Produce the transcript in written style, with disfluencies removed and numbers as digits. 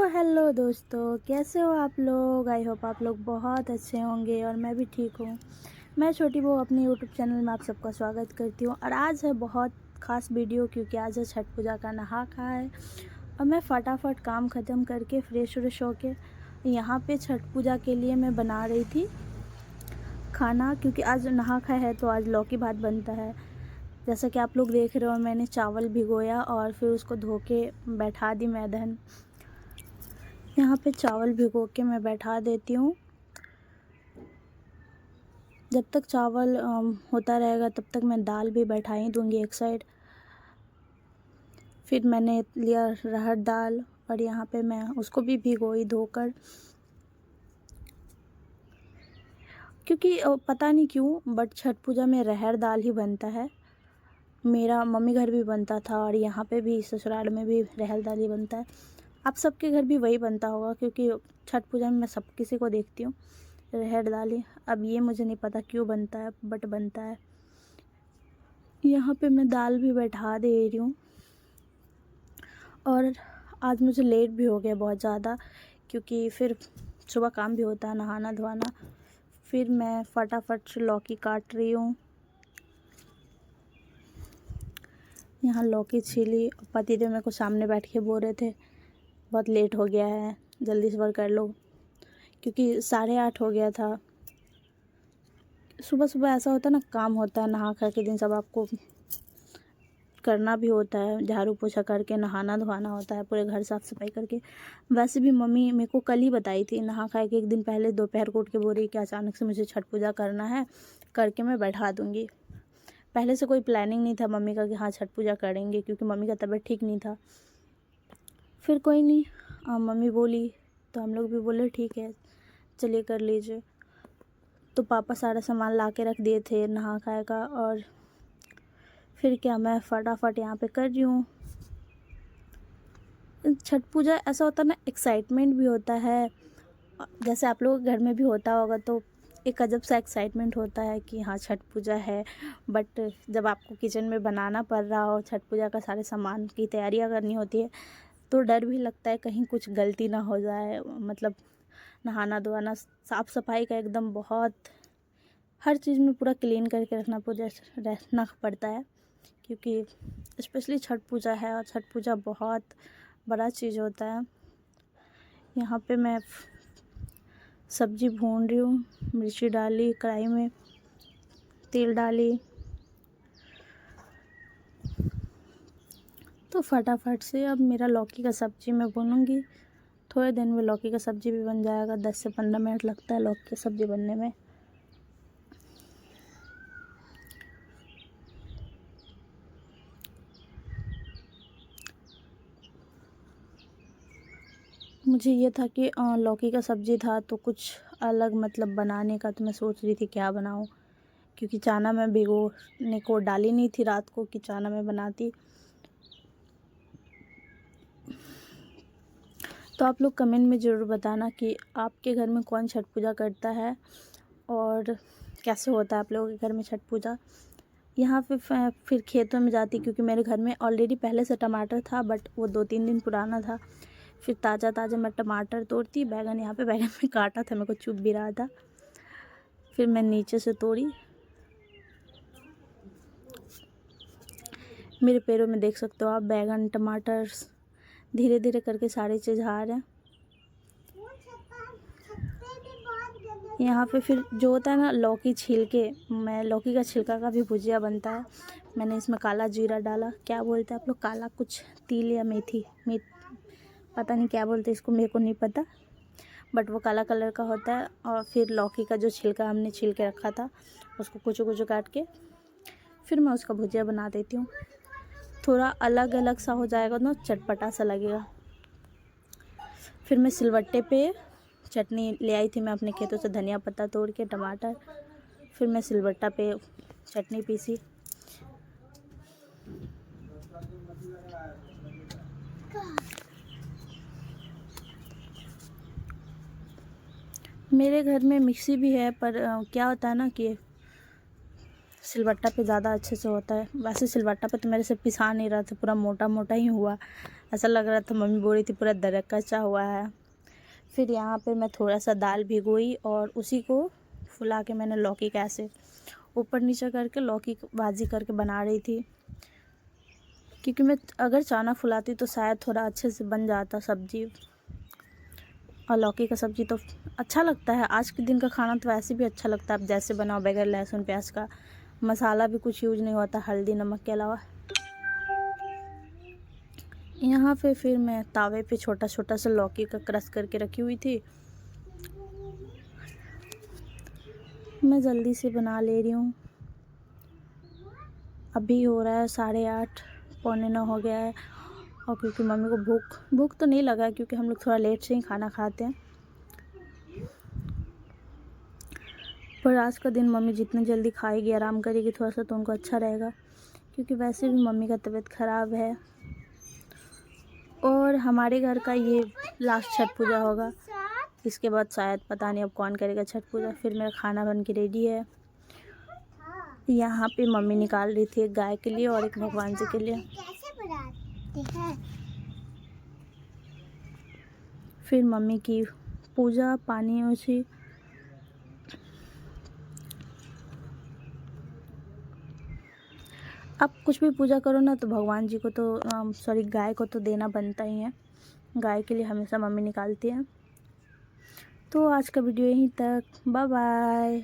Hello दोस्तों, कैसे हो आप लोग। आई होप आप लोग बहुत अच्छे होंगे और मैं भी ठीक हूँ। मैं छोटी बहू अपने यूट्यूब चैनल में आप सबका स्वागत करती हूँ। और आज है बहुत ख़ास वीडियो, क्योंकि आज है छठ पूजा का नहा खा है। और मैं फटाफट काम ख़त्म करके फ्रेश व्रेश होके यहाँ पे छठ पूजा के लिए मैं बना रही थी खाना, क्योंकि आज नहा खा है तो आज लौकी भात बनता है। जैसा कि आप लोग देख रहे हो, मैंने चावल भिगोया और फिर उसको धो के बैठा दी मैदन। यहाँ पे चावल भिगो के मैं बैठा देती हूँ। जब तक चावल होता रहेगा तब तक मैं दाल भी बैठा ही दूँगी एक साइड। फिर मैंने लिया अरहर दाल और यहाँ पे मैं उसको भी भिगोई धोकर, क्योंकि पता नहीं क्यों बट छठ पूजा में अरहर दाल ही बनता है। मेरा मम्मी घर भी बनता था और यहाँ पे भी ससुराल में भी अरहर दाल ही बनता है। आप सबके घर भी वही बनता होगा, क्योंकि छठ पूजा में मैं सब किसी को देखती हूँ अरहर दाल ही। अब ये मुझे नहीं पता क्यों बनता है, बट बनता है। यहाँ पे मैं दाल भी बैठा दे रही हूँ। और आज मुझे लेट भी हो गया बहुत ज़्यादा, क्योंकि फिर सुबह काम भी होता है, नहाना धोना। फिर मैं फटाफट से लौकी काट रही हूँ। यहाँ लौकी छीली। पतिदेव मेरे को सामने बैठ के बोल रहे थे बहुत लेट हो गया है, जल्दी से वर्क कर लो, क्योंकि 8:30 हो गया था। सुबह सुबह ऐसा होता है ना, काम होता है, नहा खा के दिन सब आपको करना भी होता है, झाड़ू पोछा करके नहाना धोना होता है, पूरे घर साफ़ सफाई करके। वैसे भी मम्मी मेरे को कल ही बताई थी, नहा खा के एक दिन पहले दोपहर को उठ के बोल रही कि अचानक से मुझे छठ पूजा करना है, करके मैं बैठा दूँगी। पहले से कोई प्लानिंग नहीं था मम्मी का कि हाँ छठ पूजा करेंगे, क्योंकि मम्मी का तबीयत ठीक नहीं था। फिर कोई नहीं, मम्मी बोली तो हम लोग भी बोले ठीक है चलिए कर लीजिए। तो पापा सारा सामान ला के रख दिए थे नहा खाए का। और फिर क्या, मैं फटाफट यहाँ पे कर रही हूँ। छठ पूजा ऐसा होता है ना, एक्साइटमेंट भी होता है, जैसे आप लोग घर में भी होता होगा, तो एक अजब सा एक्साइटमेंट होता है कि हाँ छठ पूजा है। बट जब आपको किचन में बनाना पड़ रहा हो, छठ पूजा का सारे सामान की तैयारियाँ करनी होती है, तो डर भी लगता है कहीं कुछ गलती ना हो जाए। मतलब नहाना धोना, साफ़ सफाई का एकदम बहुत हर चीज़ में पूरा क्लीन करके रखना पड़ता है, क्योंकि स्पेशली छठ पूजा है और छठ पूजा बहुत बड़ा चीज़ होता है। यहाँ पे मैं सब्ज़ी भून रही हूँ, मिर्ची डाली कढ़ाई में, तेल डाली, तो फटाफट से अब मेरा लौकी का सब्ज़ी मैं भूनूंगी। थोड़े दिन में लौकी का सब्ज़ी भी बन जाएगा, 10 से 15 मिनट लगता है लौकी की सब्ज़ी बनने में। मुझे ये था कि लौकी का सब्ज़ी था तो कुछ अलग मतलब बनाने का, तो मैं सोच रही थी क्या बनाऊँ, क्योंकि चना मैं भिगोने को डाली नहीं थी रात को कि चना मैं बनाती। तो आप लोग कमेंट में ज़रूर बताना कि आपके घर में कौन छठ पूजा करता है और कैसे होता है आप लोगों के घर में छठ पूजा। यहाँ पे फिर खेतों में जाती, क्योंकि मेरे घर में ऑलरेडी पहले से टमाटर था, बट वो 2-3 दिन पुराना था। फिर ताज़ा ताज़ा मैं टमाटर तोड़ती, बैगन यहाँ पे बैगन में काटा था, मेरे को चुभ भी रहा था। फिर मैं नीचे से तोड़ी। मेरे पैरों में देख सकते हो आप, बैगन टमाटर धीरे धीरे करके सारी चीज़ आ रहे हैं। यहाँ पे फिर जो होता है ना, लौकी छील के, मैं लौकी का छिलका का भी भुजिया बनता है। मैंने इसमें काला जीरा डाला, क्या बोलते हैं आप लोग, काला कुछ तिल या मेथी पता नहीं क्या बोलते इसको, मेरे को नहीं पता, बट वो काला कलर का होता है। और फिर लौकी का जो छिलका हमने छील के रखा था, उसको कुचो कुचो काट के फिर मैं उसका भुजिया बना देती हूँ। थोड़ा अलग अलग सा हो जाएगा ना, चटपटा सा लगेगा। फिर मैं सिलवट्टे पे चटनी ले आई थी मैं अपने खेतों से, धनिया पत्ता तोड़ के, टमाटर। फिर मैं सिलवट्टा पे चटनी पीसी। मेरे घर में मिक्सी भी है, पर क्या होता है ना कि सिलवट्टा पे ज़्यादा अच्छे से होता है। वैसे सिलवट्टा पे तो मेरे से पिसा नहीं रहा था, पूरा मोटा मोटा ही हुआ। ऐसा लग रहा था मम्मी बोल रही थी पूरा दरक कचा हुआ है। फिर यहाँ पे मैं थोड़ा सा दाल भिगोई और उसी को फुला के मैंने लौकी का ऐसे ऊपर नीचे करके लौकी भाजी करके बना रही थी, क्योंकि मैं अगर चना फुलाती तो शायद थोड़ा अच्छे से बन जाता सब्जी। और लौकी का सब्ज़ी तो अच्छा लगता है, आज के दिन का खाना तो वैसे भी अच्छा लगता है, आप जैसे बनाओ बगैर लहसुन प्याज का। मसाला भी कुछ यूज़ नहीं होता हल्दी नमक के अलावा। यहाँ पे फिर मैं तावे पे छोटा छोटा सा लौकी का क्रश करके रखी हुई थी, मैं जल्दी से बना ले रही हूँ। अभी हो रहा है 8:30 पौने 9 हो गया है। और क्योंकि मम्मी को भूख तो नहीं लगा, क्योंकि हम लोग थोड़ा लेट से ही खाना खाते हैं, पर आज का दिन मम्मी जितनी जल्दी खाएगी आराम करेगी थोड़ा सा तो उनको अच्छा रहेगा, क्योंकि वैसे भी मम्मी का तबीयत ख़राब है। और हमारे घर का ये लास्ट छठ पूजा होगा, इसके बाद शायद पता नहीं अब कौन करेगा छठ पूजा। फिर मेरा खाना बन के रेडी है। यहाँ पे मम्मी निकाल रही थी एक गाय के लिए और एक भगवान जी के लिए। फिर मम्मी की पूजा पानी उसी आप कुछ भी पूजा करो ना तो भगवान जी को तो सॉरी गाय को तो देना बनता ही है। गाय के लिए हमेशा मम्मी निकालती है। तो आज का वीडियो यहीं तक, बाय बाय।